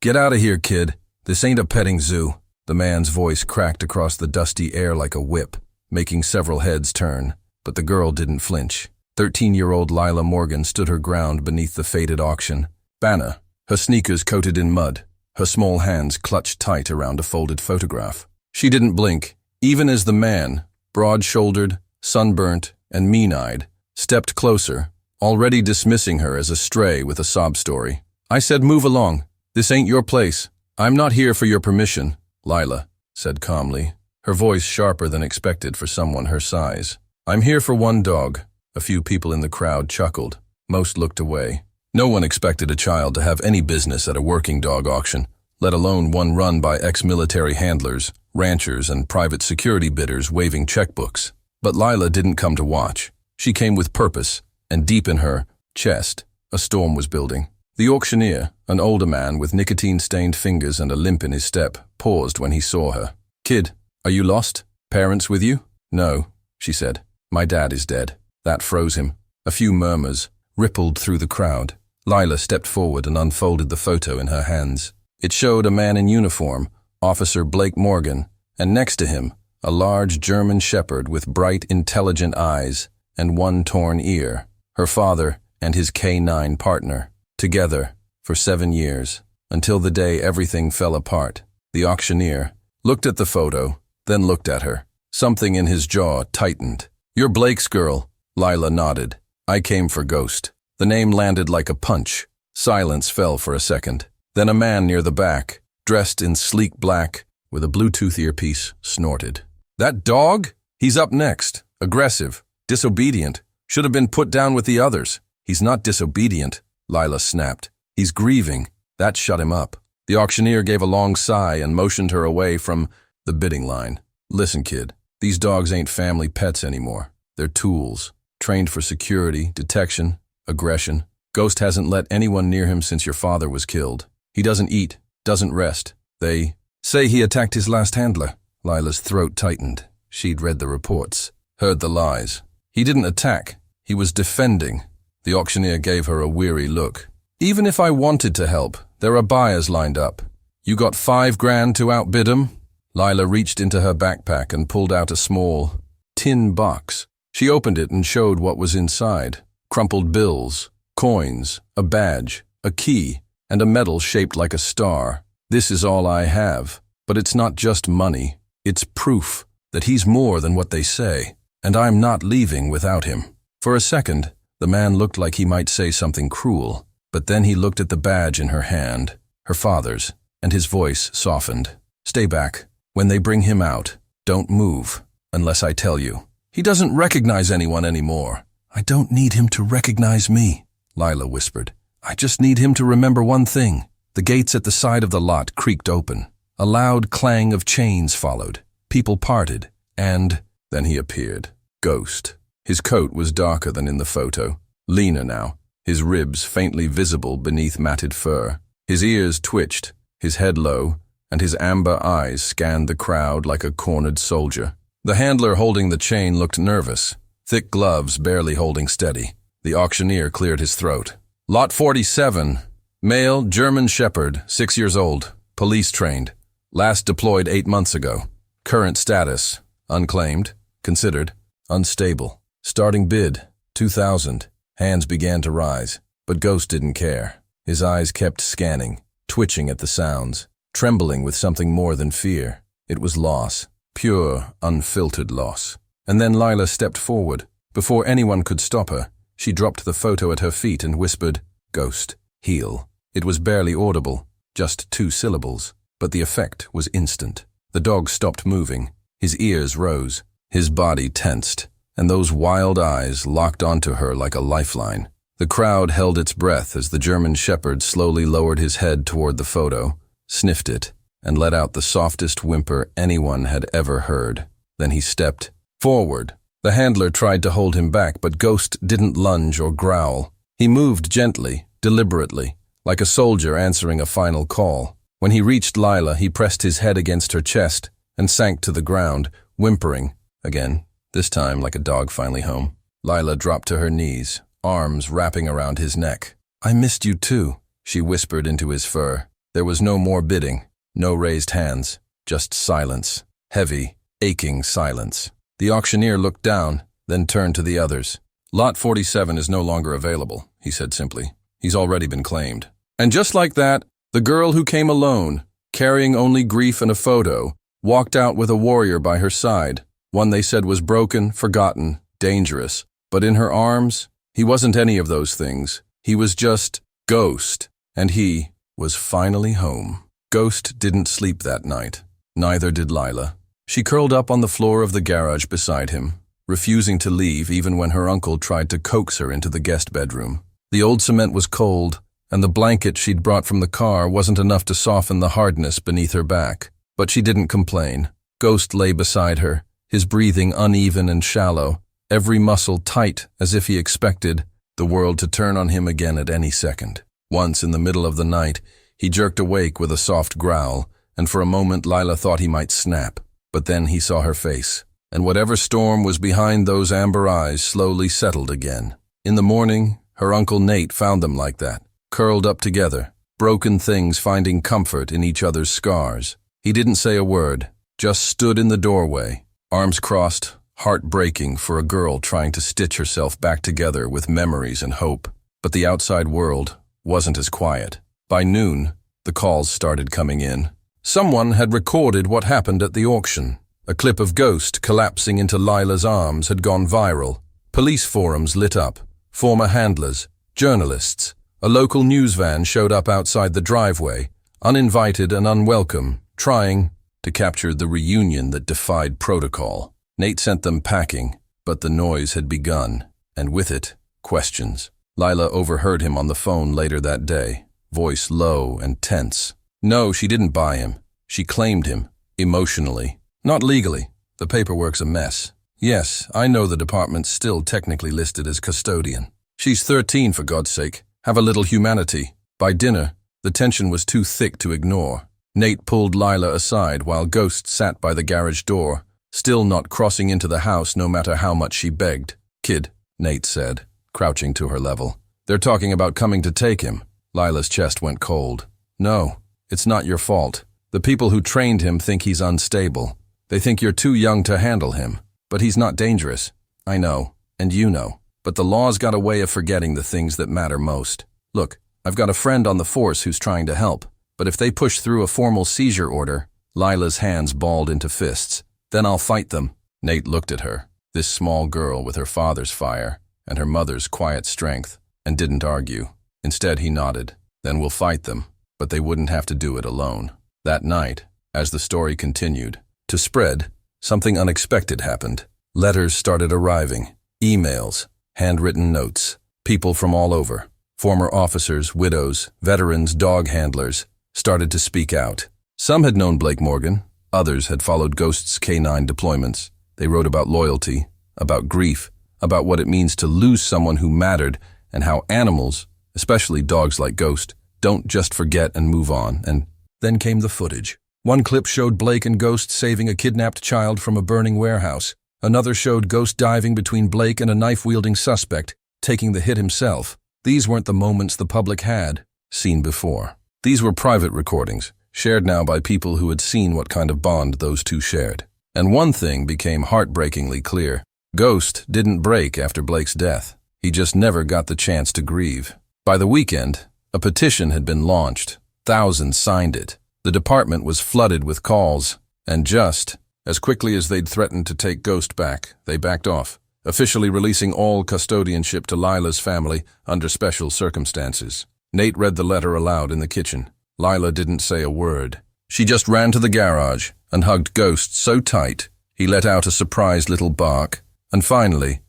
Get out of here, kid. This ain't a petting zoo. The man's voice cracked across the dusty air like a whip, making several heads turn. But the girl didn't flinch. 13-year-old Lila Morgan stood her ground beneath the faded auction banner, her sneakers coated in mud, her small hands clutched tight around a folded photograph. She didn't blink, even as the man, broad-shouldered, sunburnt, and mean-eyed, stepped closer, already dismissing her as a stray with a sob story. I said move along. This ain't your place. I'm not here for your permission, Lila said calmly, her voice sharper than expected for someone her size. I'm here for one dog. A few people in the crowd chuckled. Most looked away. No one expected a child to have any business at a working dog auction, let alone one run by ex-military handlers, ranchers, and private security bidders waving checkbooks. But Lila didn't come to watch. She came with purpose, and deep in her chest, a storm was building. The auctioneer, an older man with nicotine-stained fingers and a limp in his step, paused when he saw her. Kid, are you lost? Parents with you? No, she said. My dad is dead. That froze him. A few murmurs rippled through the crowd. Lila stepped forward and unfolded the photo in her hands. It showed a man in uniform, Officer Blake Morgan, and next to him, a large German shepherd with bright, intelligent eyes and one torn ear, her father and his K9 partner, together for 7 years, until the day everything fell apart. The auctioneer looked at the photo, then looked at her. Something in his jaw tightened. You're Blake's girl, Lila nodded. I came for Ghost. The name landed like a punch. Silence fell for a second. Then a man near the back, dressed in sleek black, with a Bluetooth earpiece, snorted. That dog? He's up next. Aggressive. Disobedient. Should have been put down with the others. He's not disobedient, Lila snapped. He's grieving. That shut him up. The auctioneer gave a long sigh and motioned her away from the bidding line. Listen, kid, these dogs ain't family pets anymore. They're tools, trained for security, detection, aggression. Ghost hasn't let anyone near him since your father was killed. He doesn't eat, doesn't rest. They say he attacked his last handler. Lila's throat tightened. She'd read the reports, heard the lies. He didn't attack. He was defending. The auctioneer gave her a weary look. Even if I wanted to help, there are buyers lined up. You got $5 grand to outbid 'em? Lila reached into her backpack and pulled out a small tin box. She opened it and showed what was inside. Crumpled bills, coins, a badge, a key, and a medal shaped like a star. This is all I have. But it's not just money. It's proof that he's more than what they say. And I'm not leaving without him. For a second, the man looked like he might say something cruel. But then he looked at the badge in her hand, her father's, and his voice softened. Stay back. When they bring him out, don't move, unless I tell you. He doesn't recognize anyone anymore. I don't need him to recognize me, Lila whispered. I just need him to remember one thing. The gates at the side of the lot creaked open. A loud clang of chains followed. People parted, and then he appeared. Ghost. His coat was darker than in the photo, leaner now, his ribs faintly visible beneath matted fur. His ears twitched, his head low, and his amber eyes scanned the crowd like a cornered soldier. The handler holding the chain looked nervous, thick gloves barely holding steady. The auctioneer cleared his throat. Lot 47, male German shepherd, 6 years old, police trained. Last deployed 8 months ago. Current status, unclaimed, considered, unstable. Starting bid, 2,000. Hands began to rise, but Ghost didn't care. His eyes kept scanning, twitching at the sounds, trembling with something more than fear. It was loss, pure, unfiltered loss. And then Lila stepped forward. Before anyone could stop her, she dropped the photo at her feet and whispered, Ghost, heal. It was barely audible, just 2 syllables, but the effect was instant. The dog stopped moving. His ears rose, his body tensed, and those wild eyes locked onto her like a lifeline. The crowd held its breath as the German shepherd slowly lowered his head toward the photo, sniffed it, and let out the softest whimper anyone had ever heard. Then he stepped forward. The handler tried to hold him back, but Ghost didn't lunge or growl. He moved gently, deliberately, like a soldier answering a final call. When he reached Lila, he pressed his head against her chest and sank to the ground, whimpering, again, this time like a dog finally home. Lila dropped to her knees, arms wrapping around his neck. I missed you too, she whispered into his fur. There was no more bidding, no raised hands, just silence. Heavy, aching silence. The auctioneer looked down, then turned to the others. Lot 47 is no longer available, he said simply. He's already been claimed. And just like that, the girl who came alone, carrying only grief and a photo, walked out with a warrior by her side, one they said was broken, forgotten, dangerous. But in her arms, he wasn't any of those things. He was just Ghost, and he was finally home. Ghost didn't sleep that night. Neither did Lila. She curled up on the floor of the garage beside him, refusing to leave even when her uncle tried to coax her into the guest bedroom. The old cement was cold, and the blanket she'd brought from the car wasn't enough to soften the hardness beneath her back. But she didn't complain. Ghost lay beside her, his breathing uneven and shallow, every muscle tight as if he expected the world to turn on him again at any second. Once in the middle of the night, he jerked awake with a soft growl, and for a moment Lila thought he might snap. But then he saw her face, and whatever storm was behind those amber eyes slowly settled again. In the morning, her Uncle Nate found them like that, curled up together, broken things finding comfort in each other's scars. He didn't say a word, just stood in the doorway, arms crossed, heart breaking for a girl trying to stitch herself back together with memories and hope. But the outside world wasn't as quiet. By noon, the calls started coming in. Someone had recorded what happened at the auction. A clip of Ghost collapsing into Lila's arms had gone viral. Police forums lit up. Former handlers, journalists. A local news van showed up outside the driveway, uninvited and unwelcome, trying to capture the reunion that defied protocol. Nate sent them packing, but the noise had begun, and with it, questions. Lila overheard him on the phone later that day, voice low and tense. No, she didn't buy him. She claimed him, emotionally. Not legally. The paperwork's a mess. Yes, I know the department's still technically listed as custodian. She's 13, for God's sake. Have a little humanity. By dinner, the tension was too thick to ignore. Nate pulled Lila aside while Ghost sat by the garage door, still not crossing into the house no matter how much she begged. Kid, Nate said, crouching to her level. They're talking about coming to take him. Lila's chest went cold. No. It's not your fault. The people who trained him think he's unstable. They think you're too young to handle him. But he's not dangerous. I know, and you know. But the law's got a way of forgetting the things that matter most. Look, I've got a friend on the force who's trying to help. But if they push through a formal seizure order, Lila's hands balled into fists. Then I'll fight them. Nate looked at her, this small girl with her father's fire and her mother's quiet strength, and didn't argue. Instead, he nodded. Then we'll fight them. But they wouldn't have to do it alone. That night, as the story continued to spread, something unexpected happened. Letters started arriving, emails, handwritten notes, people from all over. Former officers, widows, veterans, dog handlers started to speak out. Some had known Blake Morgan, others had followed Ghost's K-9 deployments. They wrote about loyalty, about grief, about what it means to lose someone who mattered, and how animals, especially dogs like Ghost, don't just forget and move on. And then came the footage. One clip showed Blake and Ghost saving a kidnapped child from a burning warehouse. Another showed Ghost diving between Blake and a knife-wielding suspect, taking the hit himself. These weren't the moments the public had seen before. These were private recordings, shared now by people who had seen what kind of bond those two shared. And one thing became heartbreakingly clear. Ghost didn't break after Blake's death. He just never got the chance to grieve. By the weekend, a petition had been launched. Thousands signed it. The department was flooded with calls. And just as quickly as they'd threatened to take Ghost back, they backed off, officially releasing all custodianship to Lila's family under special circumstances. Nate read the letter aloud in the kitchen. Lila didn't say a word. She just ran to the garage and hugged Ghost so tight he let out a surprised little bark, and finally,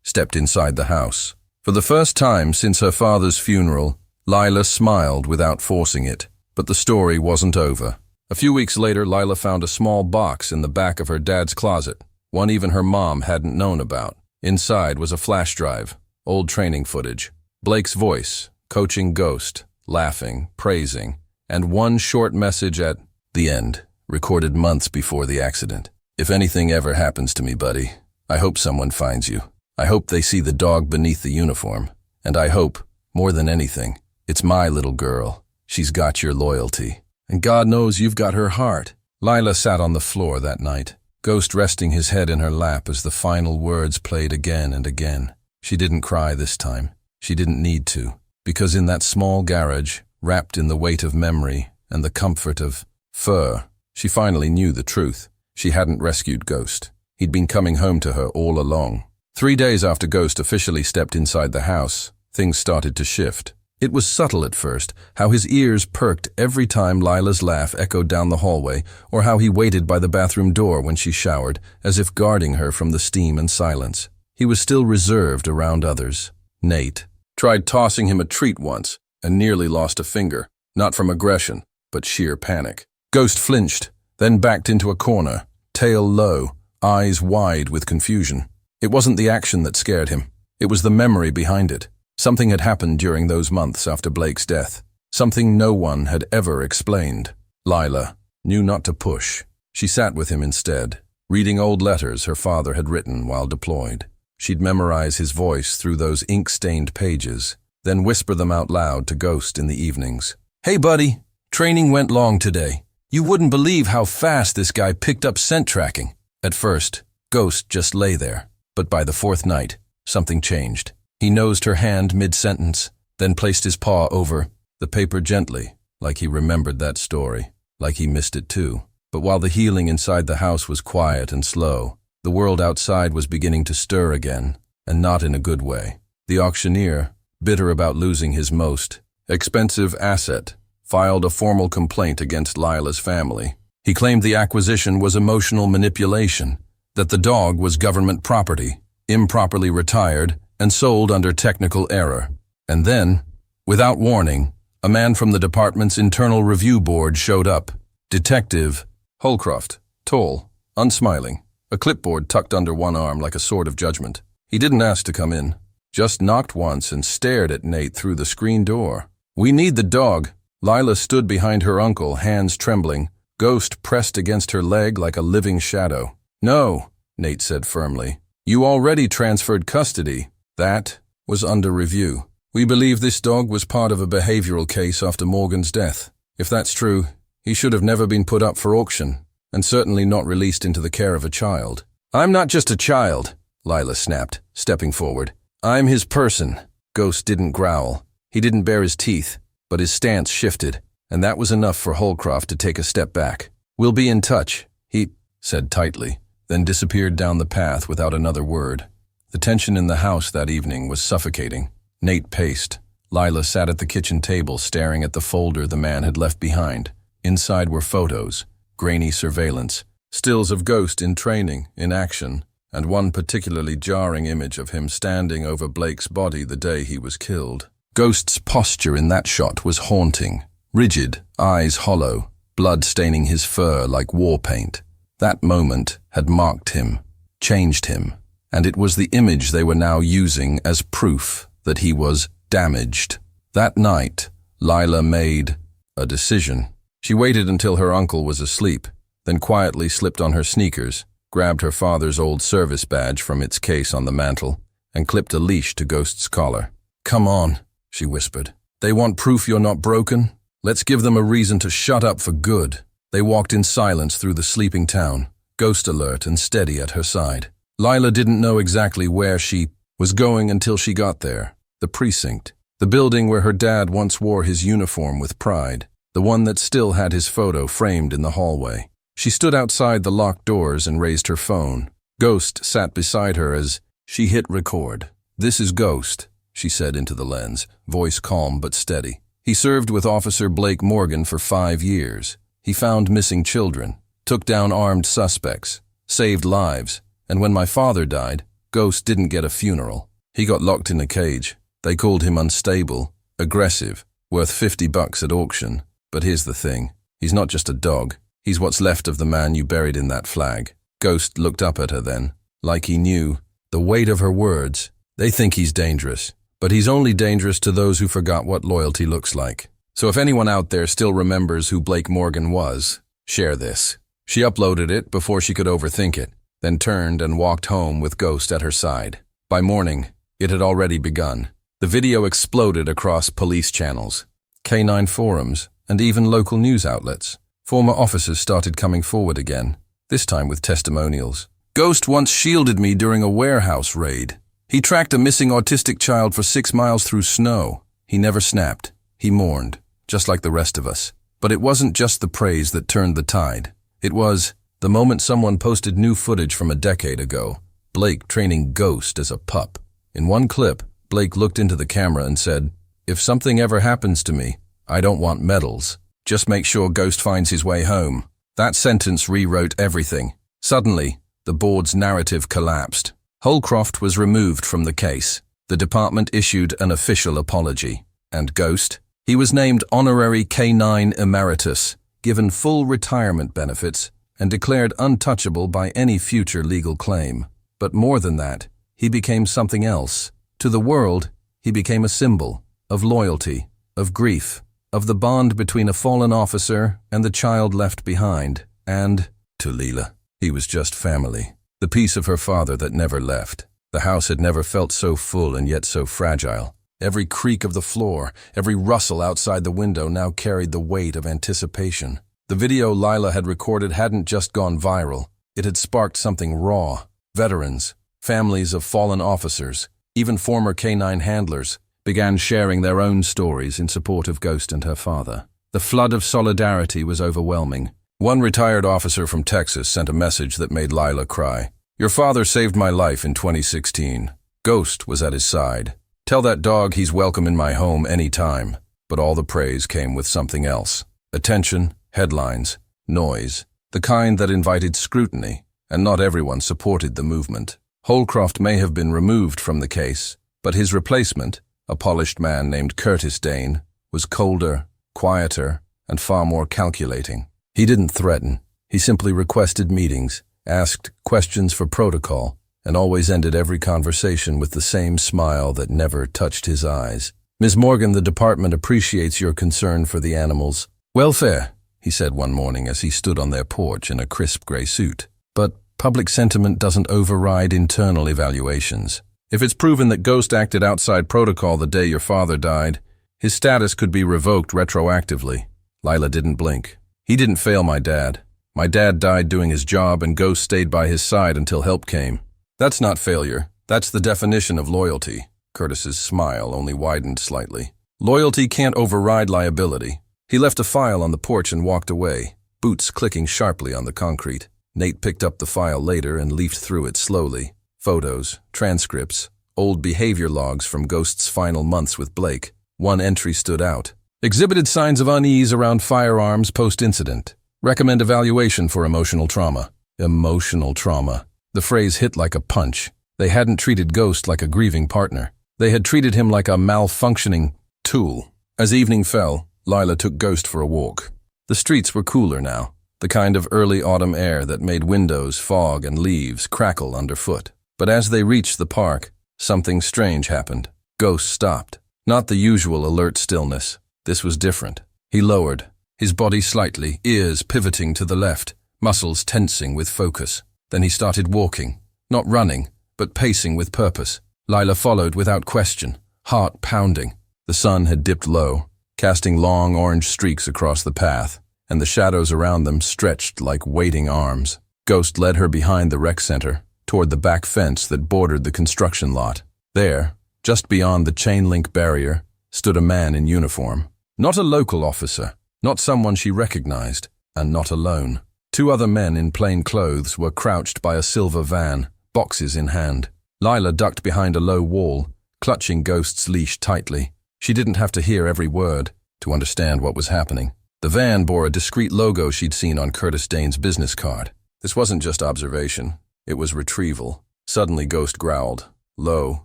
stepped inside the house. For the first time since her father's funeral, Lila smiled without forcing it. But the story wasn't over. A few weeks later, Lila found a small box in the back of her dad's closet, one even her mom hadn't known about. Inside was a flash drive, old training footage, Blake's voice, coaching Ghost, laughing, praising, and one short message at the end, recorded months before the accident. If anything ever happens to me, buddy, I hope someone finds you. I hope they see the dog beneath the uniform. And I hope, more than anything, it's my little girl, She's got your loyalty. And God knows you've got her heart. Lila sat on the floor that night, Ghost resting his head in her lap as the final words played again and again. She didn't cry this time. She didn't need to, because in that small garage, wrapped in the weight of memory and the comfort of fur, she finally knew the truth. She hadn't rescued Ghost. He'd been coming home to her all along. 3 days after Ghost officially stepped inside the house, things started to shift. It was subtle at first, how his ears perked every time Lila's laugh echoed down the hallway, or how he waited by the bathroom door when she showered, as if guarding her from the steam and silence. He was still reserved around others. Nate tried tossing him a treat once, and nearly lost a finger, not from aggression, but sheer panic. Ghost flinched, then backed into a corner, tail low, eyes wide with confusion. It wasn't the action that scared him. It was the memory behind it. Something had happened during those months after Blake's death. Something no one had ever explained. Lila knew not to push. She sat with him instead, reading old letters her father had written while deployed. She'd memorize his voice through those ink-stained pages, then whisper them out loud to Ghost in the evenings. "Hey, buddy, training went long today. You wouldn't believe how fast this guy picked up scent tracking." At first, Ghost just lay there, but by the 4th night, something changed. He nosed her hand mid-sentence, then placed his paw over the paper gently, like he remembered that story, like he missed it too. But while the healing inside the house was quiet and slow, the world outside was beginning to stir again, and not in a good way. The auctioneer, bitter about losing his most expensive asset, filed a formal complaint against Lila's family. He claimed the acquisition was emotional manipulation, that the dog was government property, improperly retired, and sold under technical error. And then, without warning, a man from the department's internal review board showed up. Detective Holcroft, tall, unsmiling, a clipboard tucked under one arm like a sword of judgment. He didn't ask to come in, just knocked once and stared at Nate through the screen door. "We need the dog." Lila stood behind her uncle, hands trembling, Ghost pressed against her leg like a living shadow. "No," Nate said firmly. "You already transferred custody. That was under review. We believe this dog was part of a behavioral case after Morgan's death. If that's true, he should have never been put up for auction, and certainly not released into the care of a child." "I'm not just a child," Lila snapped, stepping forward. "I'm his person." Ghost didn't growl. He didn't bare his teeth, but his stance shifted, and that was enough for Holcroft to take a step back. "We'll be in touch," he said tightly, then disappeared down the path without another word. The tension in the house that evening was suffocating. Nate paced. Lila sat at the kitchen table staring at the folder the man had left behind. Inside were photos, grainy surveillance, stills of Ghost in training, in action, and one particularly jarring image of him standing over Blake's body the day he was killed. Ghost's posture in that shot was haunting, rigid, eyes hollow, blood staining his fur like war paint. That moment had marked him, changed him, and it was the image they were now using as proof that he was damaged. That night, Lila made a decision. She waited until her uncle was asleep, then quietly slipped on her sneakers, grabbed her father's old service badge from its case on the mantel, and clipped a leash to Ghost's collar. "Come on," she whispered. "They want proof you're not broken? Let's give them a reason to shut up for good." They walked in silence through the sleeping town, Ghost alert and steady at her side. Lila didn't know exactly where she was going until she got there. The precinct, the building where her dad once wore his uniform with pride, the one that still had his photo framed in the hallway. She stood outside the locked doors and raised her phone. Ghost sat beside her as she hit record. "This is Ghost," she said into the lens, voice calm but steady. "He served with Officer Blake Morgan for 5 years. He found missing children, took down armed suspects, saved lives, and when my father died, Ghost didn't get a funeral. He got locked in a cage. They called him unstable, aggressive, worth $50 at auction. But here's the thing. He's not just a dog. He's what's left of the man you buried in that flag." Ghost looked up at her then, like he knew the weight of her words. "They think he's dangerous, but he's only dangerous to those who forgot what loyalty looks like. So if anyone out there still remembers who Blake Morgan was, share this." She uploaded it before she could overthink it, then turned and walked home with Ghost at her side. By morning, it had already begun. The video exploded across police channels. K9 forums, and even local news outlets. Former officers started coming forward again, this time with testimonials. Ghost once shielded me during a warehouse raid. He tracked a missing autistic child for 6 miles through snow. He never snapped. He mourned, just like the rest of us. But it wasn't just the praise that turned the tide. It was the moment someone posted new footage from a decade ago. Blake training Ghost as a pup. In one clip, Blake looked into the camera and said, "If something ever happens to me, I don't want medals. Just make sure Ghost finds his way home." That sentence rewrote everything. Suddenly, the board's narrative collapsed. Holcroft was removed from the case. The department issued an official apology. And Ghost? He was named Honorary K9 Emeritus, given full retirement benefits, and declared untouchable by any future legal claim. But more than that, he became something else. To the world, he became a symbol of loyalty, of grief, of the bond between a fallen officer and the child left behind. And, to Leela, he was just family. The piece of her father that never left. The house had never felt so full and yet so fragile. Every creak of the floor, every rustle outside the window now carried the weight of anticipation. The video Lila had recorded hadn't just gone viral. It had sparked something raw. Veterans, families of fallen officers, even former K9 handlers, began sharing their own stories in support of Ghost and her father. The flood of solidarity was overwhelming. One retired officer from Texas sent a message that made Lila cry. "Your father saved my life in 2016. Ghost was at his side. Tell that dog he's welcome in my home any time." But all the praise came with something else. Attention, headlines, noise, the kind that invited scrutiny, and not everyone supported the movement. Holcroft may have been removed from the case, but his replacement, a polished man named Curtis Dane, was colder, quieter, and far more calculating. He didn't threaten. He simply requested meetings, asked questions for protocol, and always ended every conversation with the same smile that never touched his eyes. "Ms. Morgan, the department appreciates your concern for the animals' welfare," he said one morning as he stood on their porch in a crisp gray suit. "But public sentiment doesn't override internal evaluations. If it's proven that Ghost acted outside protocol the day your father died, his status could be revoked retroactively." Lila didn't blink. "He didn't fail my dad. My dad died doing his job and Ghost stayed by his side until help came. That's not failure. That's the definition of loyalty." Curtis's smile only widened slightly. "Loyalty can't override liability." He left a file on the porch and walked away, boots clicking sharply on the concrete. Nate picked up the file later and leafed through it slowly. Photos, transcripts, old behavior logs from Ghost's final months with Blake. One entry stood out. "Exhibited signs of unease around firearms post-incident. Recommend evaluation for emotional trauma." Emotional trauma. The phrase hit like a punch. They hadn't treated Ghost like a grieving partner. They had treated him like a malfunctioning tool. As evening fell, Lila took Ghost for a walk. The streets were cooler now, the kind of early autumn air that made windows, fog, and leaves crackle underfoot. But as they reached the park, something strange happened. Ghost stopped. Not the usual alert stillness. This was different. He lowered, his body slightly, ears pivoting to the left, muscles tensing with focus. Then he started walking, not running, but pacing with purpose. Lila followed without question, heart pounding. The sun had dipped low, casting long orange streaks across the path, and the shadows around them stretched like waiting arms. Ghost led her behind the rec center, toward the back fence that bordered the construction lot. There, just beyond the chain-link barrier, stood a man in uniform. Not a local officer, not someone she recognized, and not alone. 2 other men in plain clothes were crouched by a silver van, boxes in hand. Lila ducked behind a low wall, clutching Ghost's leash tightly. She didn't have to hear every word to understand what was happening. The van bore a discreet logo she'd seen on Curtis Dane's business card. This wasn't just observation, it was retrieval. Suddenly Ghost growled, low,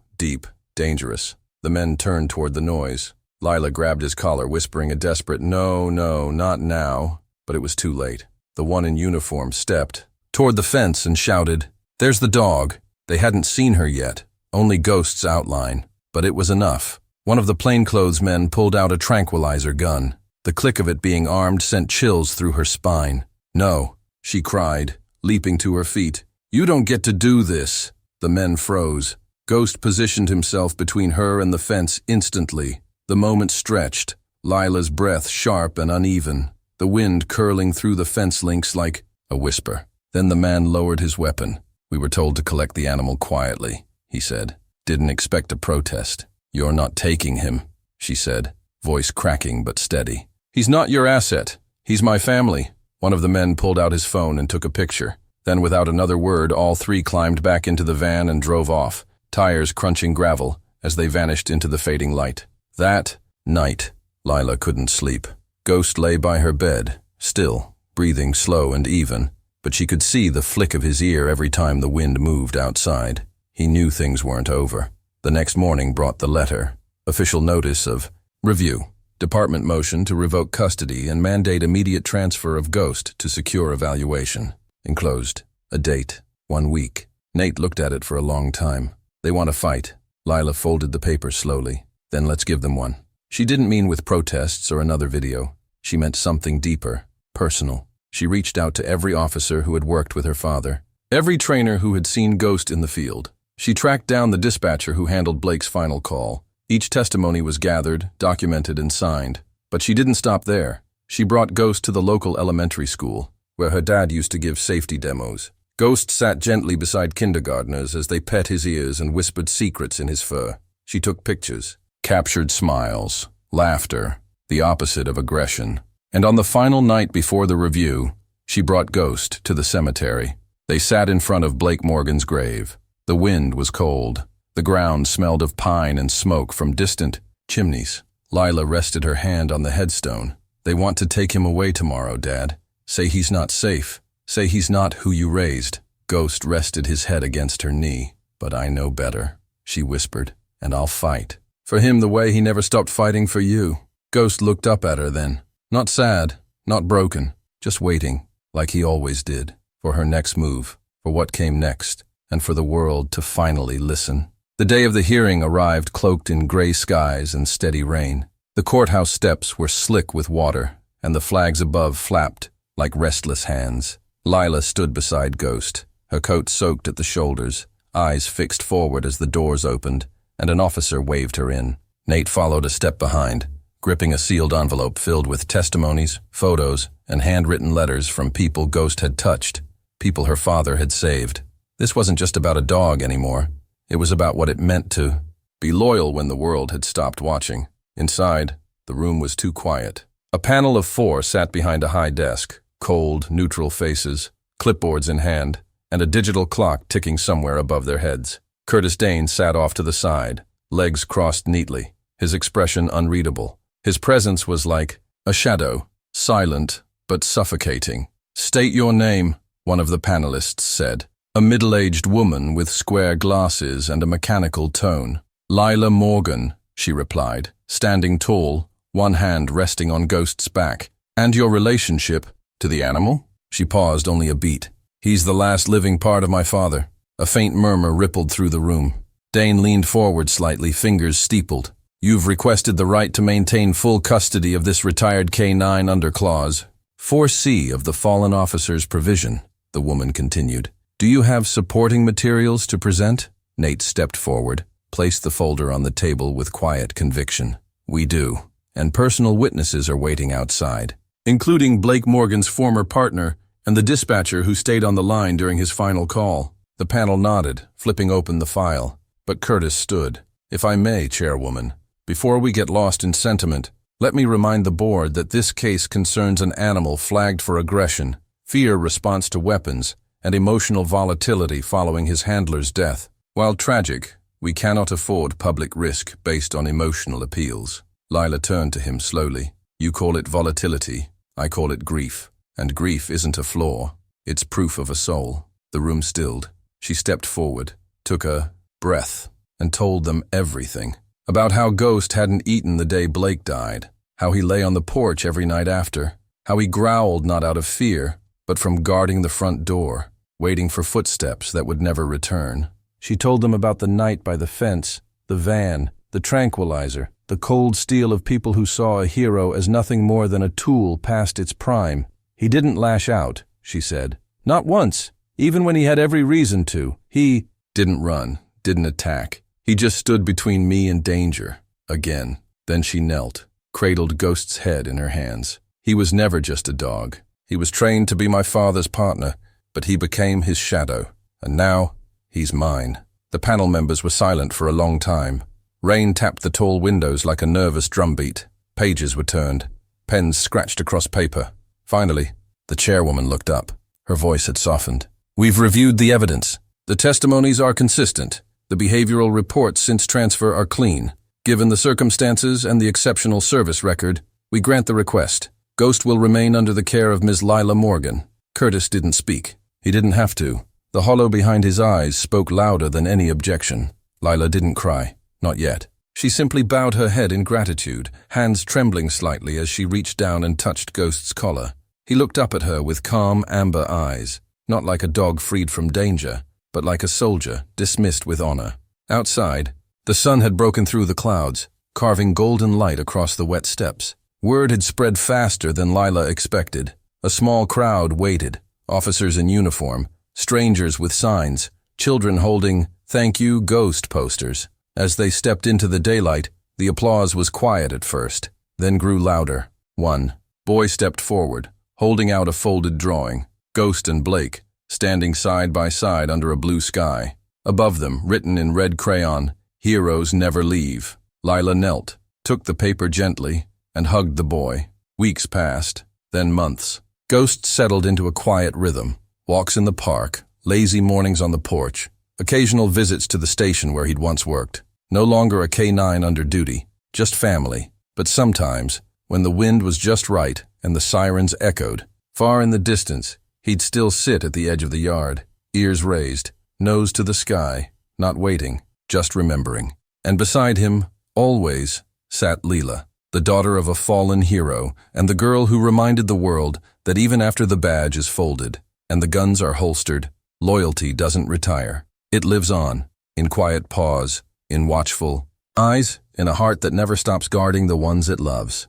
deep, dangerous. The men turned toward the noise. Lila grabbed his collar, whispering a desperate, "No, no, not now." But it was too late. The one in uniform stepped toward the fence and shouted, "There's the dog." They hadn't seen her yet, only Ghost's outline. But it was enough. One of the plainclothes men pulled out a tranquilizer gun. The click of it being armed sent chills through her spine. "No," she cried, leaping to her feet. "You don't get to do this." The men froze. Ghost positioned himself between her and the fence instantly. The moment stretched, Lila's breath sharp and uneven, the wind curling through the fence links like a whisper. Then the man lowered his weapon. "We were told to collect the animal quietly," he said. "Didn't expect a protest." "You're not taking him," she said, voice cracking but steady. "He's not your asset. He's my family." One of the men pulled out his phone and took a picture. Then without another word, all three climbed back into the van and drove off, tires crunching gravel as they vanished into the fading light. That night, Lila couldn't sleep. Ghost lay by her bed, still, breathing slow and even, but she could see the flick of his ear every time the wind moved outside. He knew things weren't over. The next morning brought the letter. Official notice of review. Department motion to revoke custody and mandate immediate transfer of Ghost to secure evaluation. Enclosed. A date. 1 week. Nate looked at it for a long time. They want to fight. Lila folded the paper slowly. Then let's give them one. She didn't mean with protests or another video. She meant something deeper, personal. She reached out to every officer who had worked with her father, every trainer who had seen Ghost in the field. She tracked down the dispatcher who handled Blake's final call. Each testimony was gathered, documented, and signed. But she didn't stop there. She brought Ghost to the local elementary school, where her dad used to give safety demos. Ghost sat gently beside kindergartners as they pet his ears and whispered secrets in his fur. She took pictures, captured smiles, laughter, the opposite of aggression. And on the final night before the review, she brought Ghost to the cemetery. They sat in front of Blake Morgan's grave. The wind was cold. The ground smelled of pine and smoke from distant chimneys. Lila rested her hand on the headstone. "They want to take him away tomorrow, Dad. Say he's not safe. Say he's not who you raised." Ghost rested his head against her knee. "But I know better," she whispered, "and I'll fight. For him the way he never stopped fighting for you." Ghost looked up at her then. Not sad, not broken, just waiting, like he always did, for her next move, for what came next, and for the world to finally listen. The day of the hearing arrived cloaked in gray skies and steady rain. The courthouse steps were slick with water, and the flags above flapped like restless hands. Lila stood beside Ghost, her coat soaked at the shoulders, eyes fixed forward as the doors opened, and an officer waved her in. Nate followed a step behind, gripping a sealed envelope filled with testimonies, photos, and handwritten letters from people Ghost had touched, people her father had saved. This wasn't just about a dog anymore. It was about what it meant to be loyal when the world had stopped watching. Inside, the room was too quiet. A panel of 4 sat behind a high desk, cold, neutral faces, clipboards in hand, and a digital clock ticking somewhere above their heads. Curtis Dane sat off to the side, legs crossed neatly, his expression unreadable. His presence was like a shadow, silent but suffocating. "State your name," one of the panelists said. A middle-aged woman with square glasses and a mechanical tone. "Lila Morgan," she replied, standing tall, one hand resting on Ghost's back. "And your relationship to the animal?" She paused only a beat. "He's the last living part of my father." A faint murmur rippled through the room. Dane leaned forward slightly, fingers steepled. "You've requested the right to maintain full custody of this retired K-9 under Clause 4C of the fallen officer's provision," the woman continued. "Do you have supporting materials to present?" Nate stepped forward, placed the folder on the table with quiet conviction. "We do, and personal witnesses are waiting outside, including Blake Morgan's former partner and the dispatcher who stayed on the line during his final call." The panel nodded, flipping open the file, but Curtis stood. "If I may, Chairwoman, before we get lost in sentiment, let me remind the board that this case concerns an animal flagged for aggression, fear response to weapons, and emotional volatility following his handler's death. While tragic, we cannot afford public risk based on emotional appeals." Lila turned to him slowly. "You call it volatility, I call it grief. And grief isn't a flaw, it's proof of a soul." The room stilled. She stepped forward, took a breath, and told them everything. About how Ghost hadn't eaten the day Blake died, how he lay on the porch every night after, how he growled not out of fear, but from guarding the front door, waiting for footsteps that would never return. She told them about the night by the fence, the van, the tranquilizer, the cold steel of people who saw a hero as nothing more than a tool past its prime. "He didn't lash out," she said. "Not once, even when he had every reason to. He didn't run, didn't attack. He just stood between me and danger." Again. Then she knelt. cradled Ghost's head in her hands. He was never just a dog. He was trained to be my father's partner, but he became his shadow. And now, he's mine. The panel members were silent for a long time. Rain tapped the tall windows like a nervous drumbeat. Pages were turned. Pens scratched across paper. Finally, the chairwoman looked up. Her voice had softened. "We've reviewed the evidence. The testimonies are consistent. The behavioral reports since transfer are clean. Given the circumstances and the exceptional service record, we grant the request. Ghost will remain under the care of Ms. Lila Morgan." Curtis didn't speak. He didn't have to. The hollow behind his eyes spoke louder than any objection. Lila didn't cry. Not yet. She simply bowed her head in gratitude, hands trembling slightly as she reached down and touched Ghost's collar. He looked up at her with calm, amber eyes, not like a dog freed from danger, but like a soldier dismissed with honor. Outside, the sun had broken through the clouds, carving golden light across the wet steps. Word had spread faster than Lila expected. A small crowd waited, officers in uniform, strangers with signs, children holding "Thank you, Ghost" posters. As they stepped into the daylight, the applause was quiet at first, then grew louder. One boy stepped forward, holding out a folded drawing. Ghost and Blake, standing side by side under a blue sky. Above them, written in red crayon, "Heroes never leave." Lila knelt, took the paper gently, and hugged the boy. Weeks passed, then months. Ghost settled into a quiet rhythm. Walks in the park, lazy mornings on the porch, occasional visits to the station where he'd once worked. No longer a K-9 under duty, just family. But sometimes, when the wind was just right and the sirens echoed, far in the distance, he'd still sit at the edge of the yard, ears raised, nose to the sky, not waiting, just remembering. And beside him, always, sat Leela, the daughter of a fallen hero and the girl who reminded the world that even after the badge is folded and the guns are holstered, loyalty doesn't retire. It lives on, in quiet pause, in watchful eyes, in a heart that never stops guarding the ones it loves.